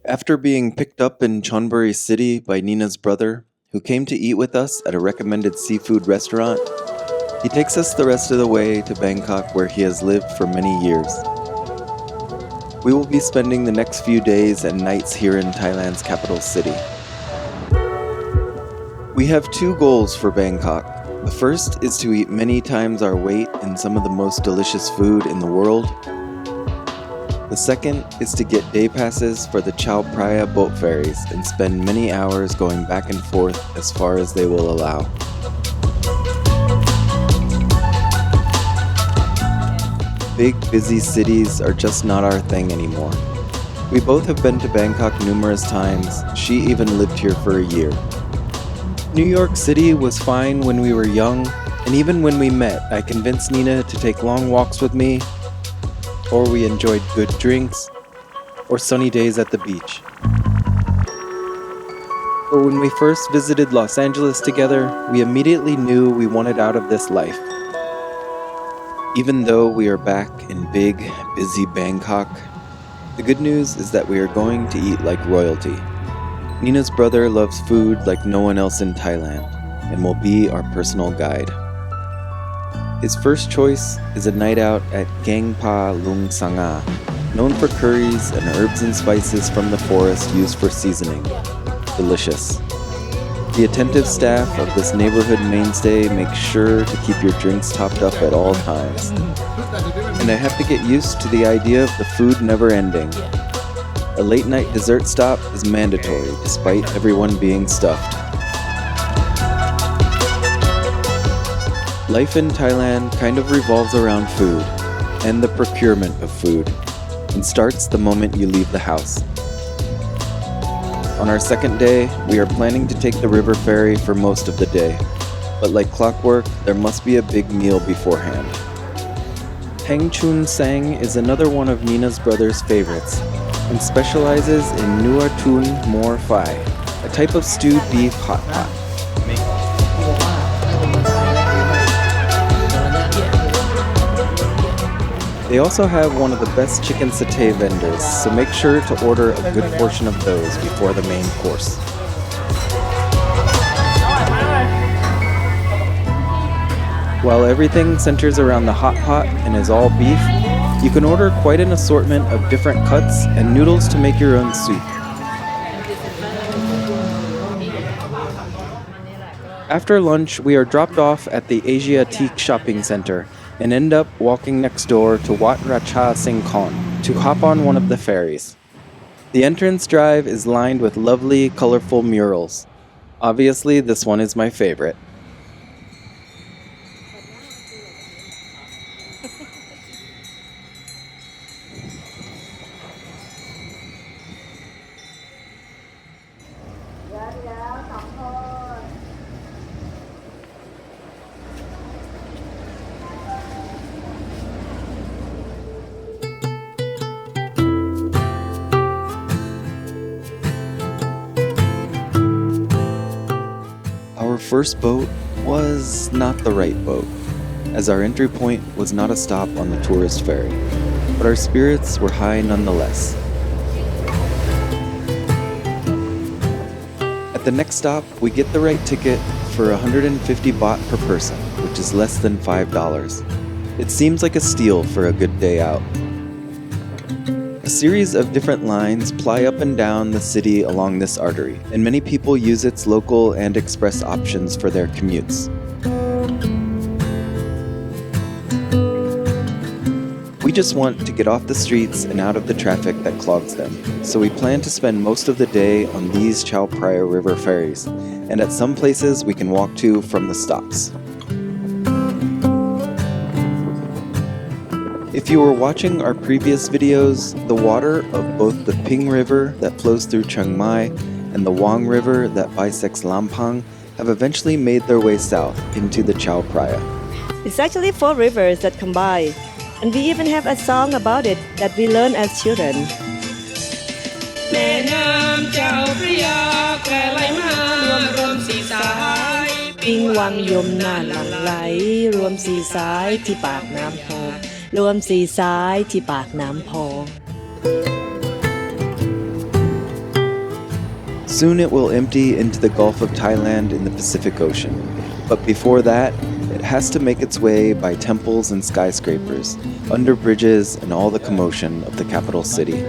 After being picked up in Chonburi City by Nina's brother, who came to eat with us at a recommended seafood restaurant, he takes us the rest of the way to Bangkok, where he has lived for many years. We will be spending the next few days and nights here in Thailand's capital city. We have two goals for Bangkok. The first is to eat many times our weight in some of the most delicious food in the world. The second is to get day passes for the Chao Phraya boat ferries and spend many hours going back and forth as far as they will allow. Big, busy cities are just not our thing anymore. We both have been to Bangkok numerous times. She even lived here for a year. New York City was fine when we were young, and even when we met, I convinced Nina to take long walks with me, or we enjoyed good drinks, or sunny days at the beach. But when we first visited Los Angeles together, we immediately knew we wanted out of this life. Even though we are back in big, busy Bangkok, the good news is that we are going to eat like royalty. Nina's brother loves food like no one else in Thailand, and will be our personal guide. His first choice is a night out at Gang Pa Lung Sanga, known for curries and herbs and spices from the forest used for seasoning. Delicious. The attentive staff of this neighborhood mainstay makes sure to keep your drinks topped up at all times. And I have to get used to the idea of the food never ending. A late night dessert stop is mandatory despite everyone being stuffed. Life in Thailand kind of revolves around food, and the procurement of food, and starts the moment you leave the house. On our second day, we are planning to take the river ferry for most of the day, but like clockwork, there must be a big meal beforehand. Heng Chun Seng is another one of Nina's brother's favorites, and specializes in Nua Tun Mor Phai, a type of stewed beef hot pot. They also have one of the best chicken satay vendors, so make sure to order a good portion of those before the main course. While everything centers around the hot pot and is all beef, you can order quite an assortment of different cuts and noodles to make your own soup. After lunch, we are dropped off at the Asiatique Shopping Center and end up walking next door to Wat Racha Seng to hop on one of the ferries. The entrance drive is lined with lovely, colorful murals. Obviously, this one is my favorite. Our first boat was not the right boat, as our entry point was not a stop on the tourist ferry, but our spirits were high nonetheless. At the next stop, we get the right ticket for 150 baht per person, which is less than $5. It seems like a steal for a good day out. A series of different lines ply up and down the city along this artery, and many people use its local and express options for their commutes. We We just want to get off the streets and out of the traffic that clogs them, so we plan to spend most of the day on these Chao Phraya River ferries, and at some places we can walk to from the stops. If you were watching our previous videos, the water of both the Ping River that flows through Chiang Mai and the Wang River that bisects Lampang have eventually made their way south into the Chao Phraya. It's actually 4 rivers that combine, and we even have a song about it that we learned as children. แม่น้ำเจ้าพระยาแผ่ไหลมารวมสีสายปิงวังยมน่านหลั่งไหลรวมสีสายที่ปากน้ำโพรวมสีสายที่ปากน้ำโพ Soon it will empty into the Gulf of Thailand in the Pacific Ocean. But before that, it has to make its way by temples and skyscrapers, under bridges and all the commotion of the capital city.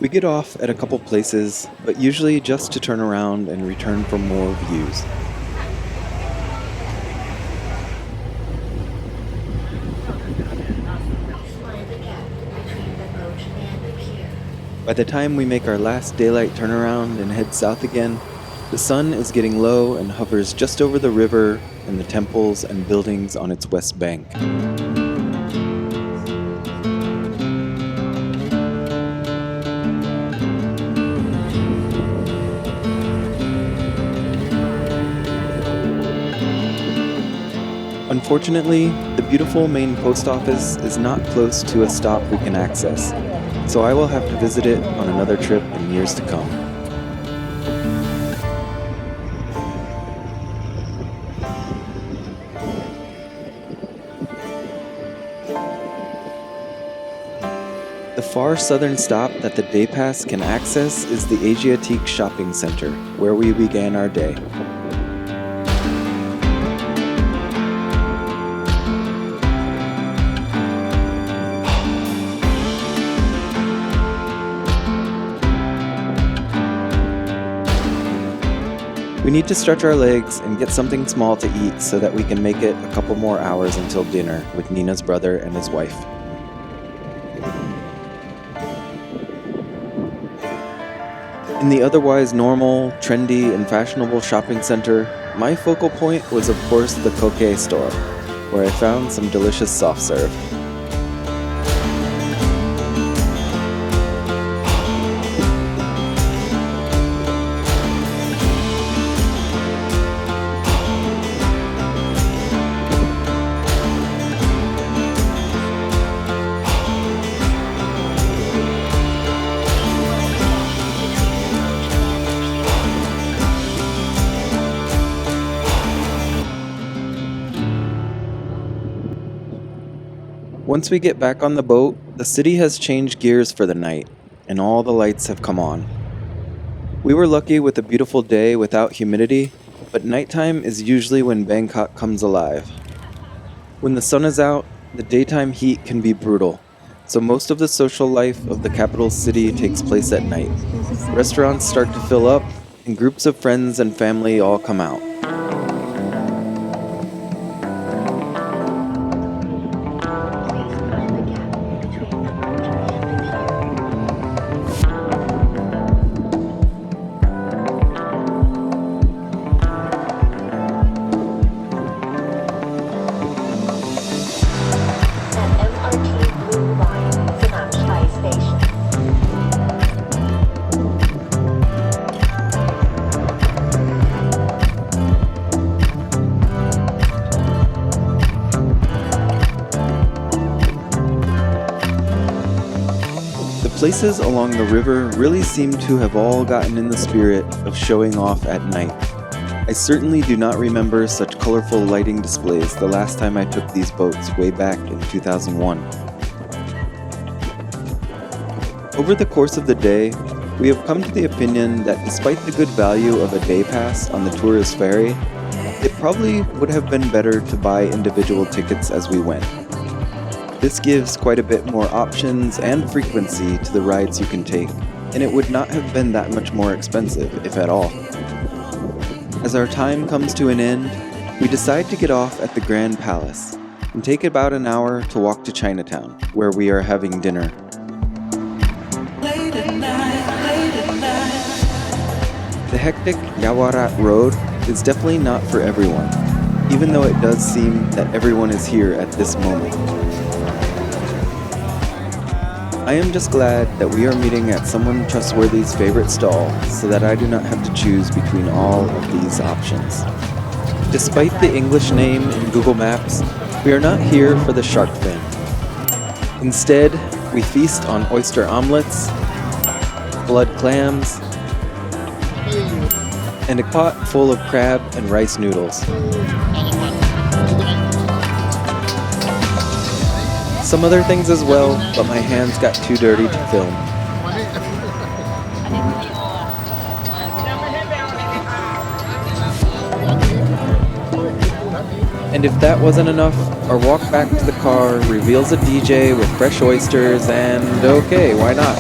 We get off at a couple places, but usually just to turn around and return for more views. By the time we make our last daylight turnaround and head south again, the sun is getting low and hovers just over the river and the temples and buildings on its west bank. Unfortunately, the beautiful main post office is not close to a stop we can access, so I will have to visit it on another trip in years to come. The far southern stop that the day pass can access is the Ayutthaya shopping center, where we began our day. We need to stretch our legs and get something small to eat so that we can make it a couple more hours until dinner with Nina's brother and his wife. In the otherwise normal, trendy, and fashionable shopping center, my focal point was of course the Koke store, where I found some delicious soft serve. Once we get back on the boat, the city has changed gears for the night, and all the lights have come on. We were lucky with a beautiful day without humidity, but nighttime is usually when Bangkok comes alive. When the sun is out, the daytime heat can be brutal, so most of the social life of the capital city takes place at night. Restaurants start to fill up, and groups of friends and family all come out. places along the river really seem to have all gotten in the spirit of showing off at night. I certainly do not remember such colorful lighting displays the last time I took these boats way back in 2001. Over the course of the day, we have come to the opinion that despite the good value of a day pass on the tourist ferry, it probably would have been better to buy individual tickets as we went. This gives quite a bit more options and frequency to the rides you can take, and it would not have been that much more expensive, if at all. As our time comes to an end, we decide to get off at the Grand Palace and take about an hour to walk to Chinatown, where we are having dinner. The hectic Yawarat Road is definitely not for everyone, even though it does seem that everyone is here at this moment. I am just glad that we are meeting at someone trustworthy's favorite stall so that I do not have to choose between all of these options. Despite the English name in Google Maps, we are not here for the shark fin. Instead, we feast on oyster omelets, blood clams, and a pot full of crab and rice noodles. Some other things as well, but my hands got too dirty to film. And if that wasn't enough, our walk back to the car reveals a DJ with fresh oysters and okay, why not?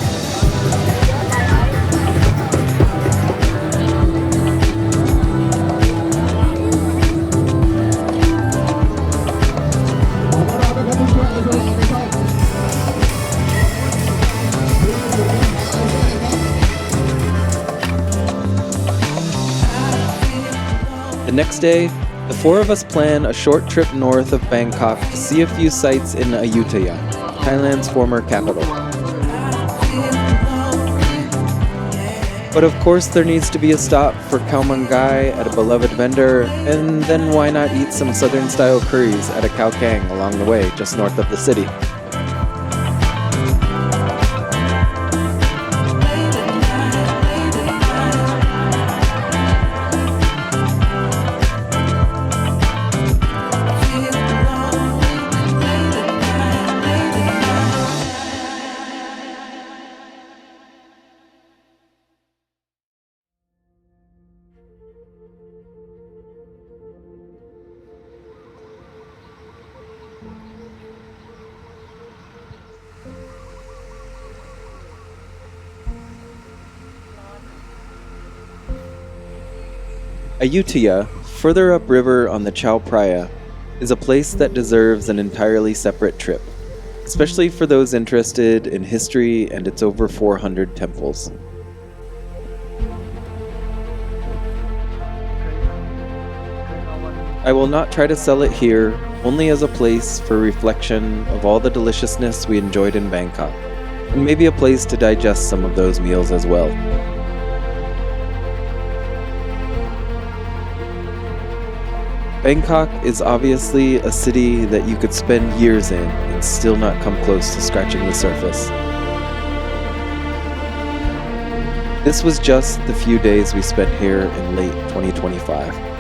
The next day, the four of us plan a short trip north of Bangkok to see a few sights in Ayutthaya, Thailand's former capital. But of course there needs to be a stop for khao man gai at a beloved vendor, and then why not eat some southern-style curries at a khao kang along the way, just north of the city. Ayutthaya, further upriver on the Chao Phraya, is a place that deserves an entirely separate trip, especially for those interested in history and its over 400 temples. I will not try to sell it here, only as a place for reflection of all the deliciousness we enjoyed in Bangkok, and maybe a place to digest some of those meals as well. Bangkok is obviously a city that you could spend years in and still not come close to scratching the surface. This was just the few days we spent here in late 2025.